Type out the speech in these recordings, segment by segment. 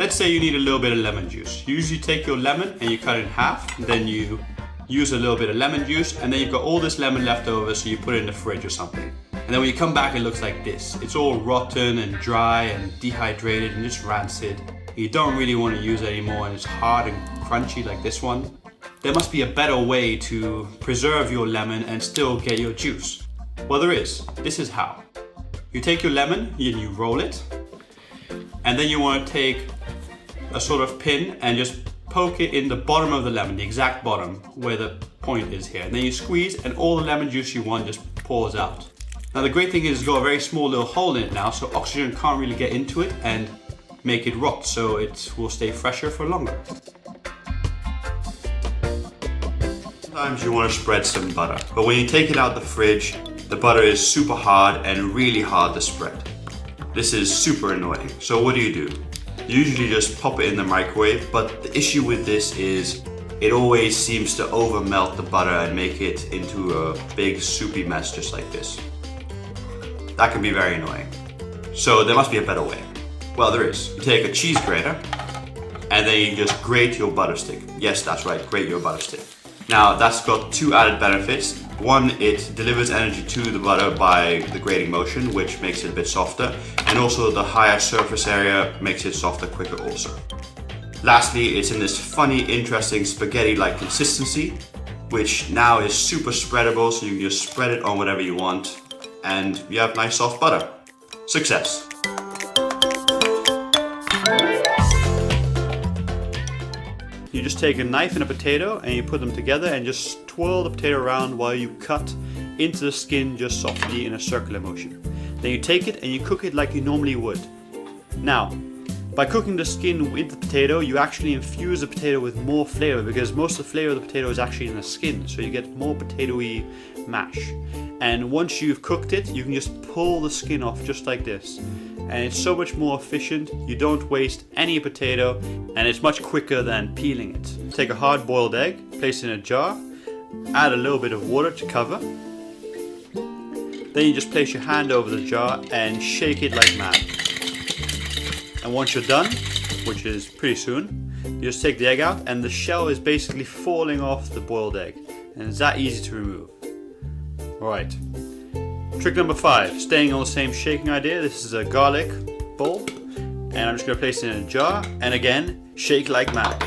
let's say you need a little bit of lemon juice. You usually take your lemon and you cut it in half, then you use a little bit of lemon juice, and then you've got all this lemon left over, so you put it in the fridge or something. And then when you come back, it looks like this. It's all rotten and dry and dehydrated and just rancid. You don't really want to use it anymore, and it's hard and crunchy like this one. There must be a better way to preserve your lemon and still get your juice. Well, there is. This is how. You take your lemon and you roll it, and then you want to take a sort of pin and just poke it in the bottom of the lemon, the exact bottom where the point is here. And then you squeeze and all the lemon juice you want just pours out. Now the great thing is it's got a very small little hole in it now, so oxygen can't really get into it and make it rot, so it will stay fresher for longer. Sometimes you want to spread some butter, but when you take it out the fridge, the butter is super hard and really hard to spread. This is super annoying. So what do? You usually just pop it in the microwave, but the issue with this is it always seems to over melt the butter and make it into a big soupy mess just like this. That can be very annoying. So there must be a better way. Well, there is. You take a cheese grater and then you just grate your butter stick. Yes, that's right, grate your butter stick. Now that's got two added benefits. One, it delivers energy to the butter by the grating motion, which makes it a bit softer, and also the higher surface area makes it softer quicker also. Lastly, it's in this funny, interesting spaghetti-like consistency, which now is super spreadable, so you can just spread it on whatever you want, and you have nice soft butter. Success! You just take a knife and a potato and you put them together and just twirl the potato around while you cut into the skin just softly in a circular motion. Then you take it and you cook it like you normally would. Now, by cooking the skin with the potato, you actually infuse the potato with more flavor, because most of the flavor of the potato is actually in the skin, so you get more potatoey mash. And once you've cooked it, you can just pull the skin off just like this. And it's so much more efficient, you don't waste any potato, and it's much quicker than peeling it. Take a hard boiled egg, place it in a jar, add a little bit of water to cover. Then you just place your hand over the jar and shake it like mad. And once you're done, which is pretty soon, you just take the egg out and the shell is basically falling off the boiled egg. And it's that easy to remove. Alright. Trick number 5, staying on the same shaking idea. This is a garlic bowl, and I'm just going to place it in a jar, and again, shake like mad.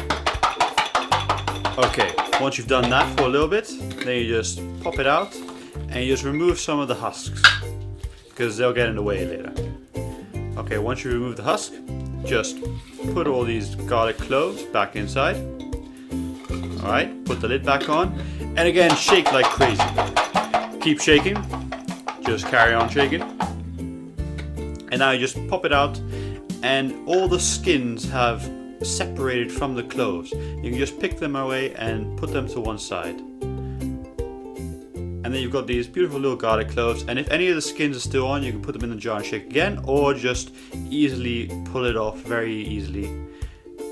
Okay, once you've done that for a little bit, then you just pop it out, and you just remove some of the husks, because they'll get in the way later. Okay, once you remove the husk, just put all these garlic cloves back inside. Alright, put the lid back on, and again, shake like crazy. Keep shaking. Just carry on shaking. And now you just pop it out, and all the skins have separated from the cloves. You can just pick them away and put them to one side. And then you've got these beautiful little garlic cloves, and if any of the skins are still on, you can put them in the jar and shake again, or just easily pull it off very easily,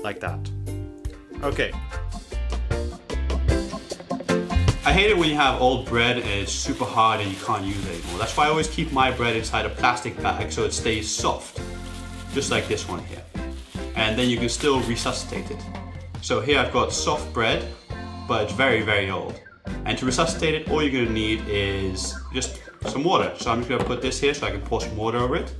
like that. Okay. I hate it when you have old bread and it's super hard and you can't use it anymore. That's why I always keep my bread inside a plastic bag so it stays soft, just like this one here. And then you can still resuscitate it. So here I've got soft bread, but it's very, very old. And to resuscitate it, all you're going to need is just some water. So I'm just going to put this here so I can pour some water over it.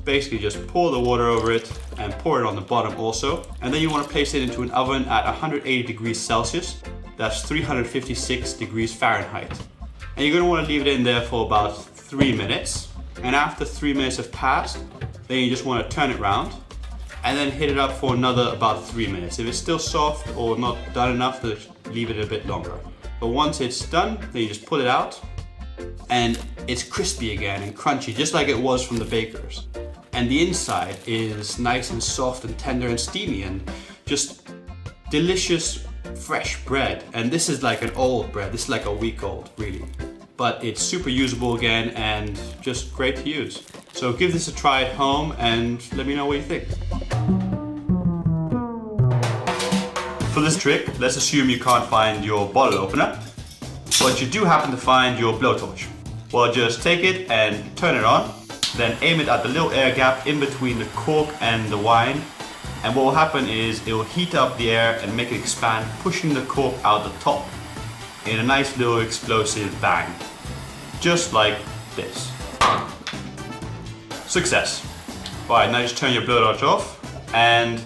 Basically just pour the water over it and pour it on the bottom also. And then you want to place it into an oven at 180 degrees Celsius. That's 356 degrees Fahrenheit. And you're going to want to leave it in there for about 3 minutes. And after 3 minutes have passed, then you just want to turn it around and then hit it up for another about 3 minutes. If it's still soft or not done enough, then leave it a bit longer. But once it's done, then you just pull it out and it's crispy again and crunchy, just like it was from the bakers. And the inside is nice and soft and tender and steamy and just delicious fresh bread. And this is like an old bread. This is like a week old, really. But it's super usable again and just great to use. So give this a try at home and let me know what you think. For this trick, let's assume you can't find your bottle opener, but you do happen to find your blowtorch. Well, just take it and turn it on, then aim it at the little air gap in between the cork and the wine, And what will happen is it will heat up the air and make it expand, pushing the cork out the top in a nice little explosive bang. Just like this. Success. Alright, now just turn your blowtorch off and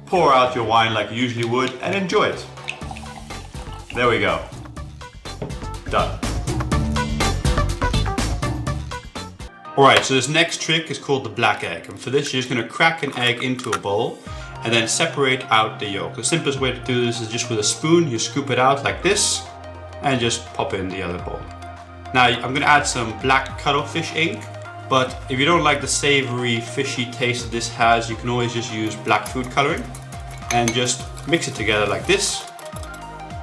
pour out your wine like you usually would and enjoy it. There we go. Done. Alright, so this next trick is called the black egg. And for this, you're just going to crack an egg into a bowl and then separate out the yolk. The simplest way to do this is just with a spoon. You scoop it out like this and just pop it in the other bowl. Now, I'm going to add some black cuttlefish ink. But if you don't like the savory, fishy taste that this has, you can always just use black food coloring and just mix it together like this.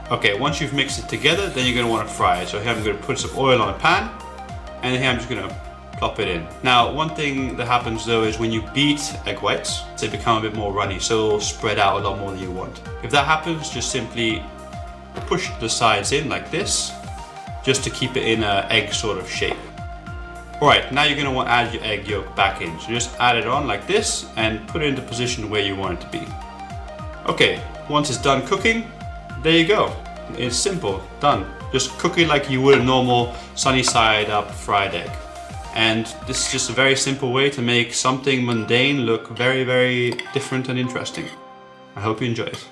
Okay, once you've mixed it together, then you're going to want to fry it. So here I'm going to put some oil on a pan, and here I'm just going to plop it in. Now, one thing that happens though is when you beat egg whites, they become a bit more runny, so it'll spread out a lot more than you want. If that happens, just simply push the sides in like this, just to keep it in an egg sort of shape. Alright, now you're going to want to add your egg yolk back in. So just add it on like this and put it into position where you want it to be. Okay, once it's done cooking, there you go. It's simple, done. Just cook it like you would a normal sunny side up fried egg. And this is just a very simple way to make something mundane look very, very different and interesting. I hope you enjoy it.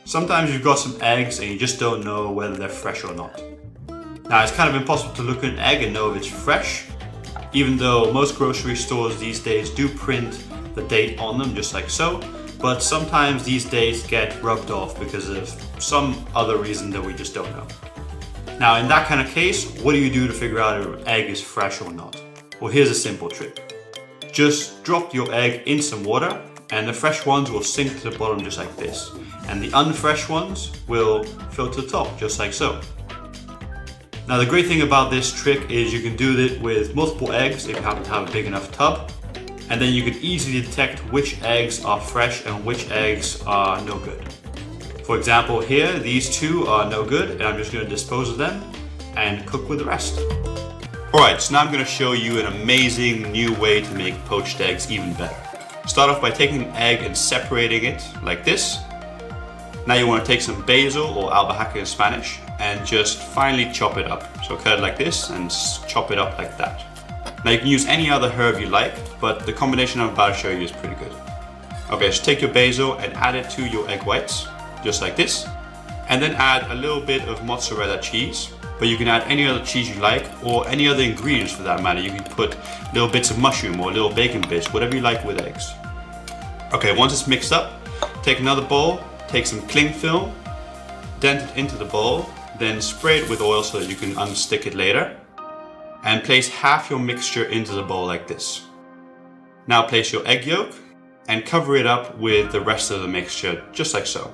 Sometimes you've got some eggs and you just don't know whether they're fresh or not. Now, it's kind of impossible to look at an egg and know if it's fresh, even though most grocery stores these days do print the date on them, just like so. But sometimes these dates get rubbed off because of some other reason that we just don't know. Now, in that kind of case, what do you do to figure out if an egg is fresh or not? Well, here's a simple trick. Just drop your egg in some water and the fresh ones will sink to the bottom just like this. And the unfresh ones will fill to the top, just like so. Now, the great thing about this trick is you can do it with multiple eggs if you happen to have a big enough tub. And then you can easily detect which eggs are fresh and which eggs are no good. For example, here, these two are no good, and I'm just going to dispose of them and cook with the rest. Alright, so now I'm going to show you an amazing new way to make poached eggs even better. Start off by taking an egg and separating it like this. Now you want to take some basil, or albahaca in Spanish, and just finely chop it up. So cut it like this and chop it up like that. Now you can use any other herb you like, but the combination I'm about to show you is pretty good. Okay, so take your basil and add it to your egg whites, just like this. And then add a little bit of mozzarella cheese, but you can add any other cheese you like, or any other ingredients for that matter. You can put little bits of mushroom or little bacon bits, whatever you like with eggs. Okay, once it's mixed up, take another bowl, take some cling film, dent it into the bowl, then spray it with oil so that you can unstick it later. And place half your mixture into the bowl like this. Now place your egg yolk and cover it up with the rest of the mixture, just like so.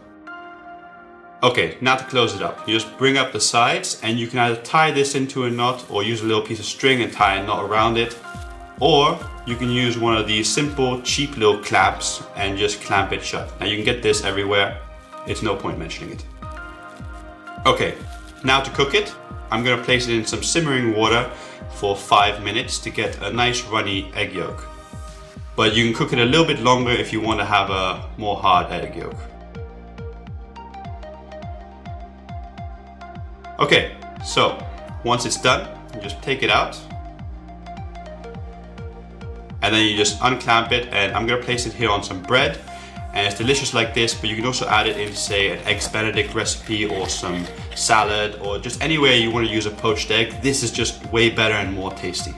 Okay, now to close it up, you just bring up the sides and you can either tie this into a knot or use a little piece of string and tie a knot around it. Or you can use one of these simple, cheap little clamps and just clamp it shut. Now you can get this everywhere, it's no point mentioning it. Okay, now to cook it, I'm going to place it in some simmering water for 5 minutes to get a nice runny egg yolk. But you can cook it a little bit longer if you want to have a more hard egg yolk. Okay, so once it's done, you just take it out. And then you just unclamp it, and I'm going to place it here on some bread. And it's delicious like this, but you can also add it in, say, an Eggs Benedict recipe or some salad or just anywhere you want to use a poached egg. This is just way better and more tasty.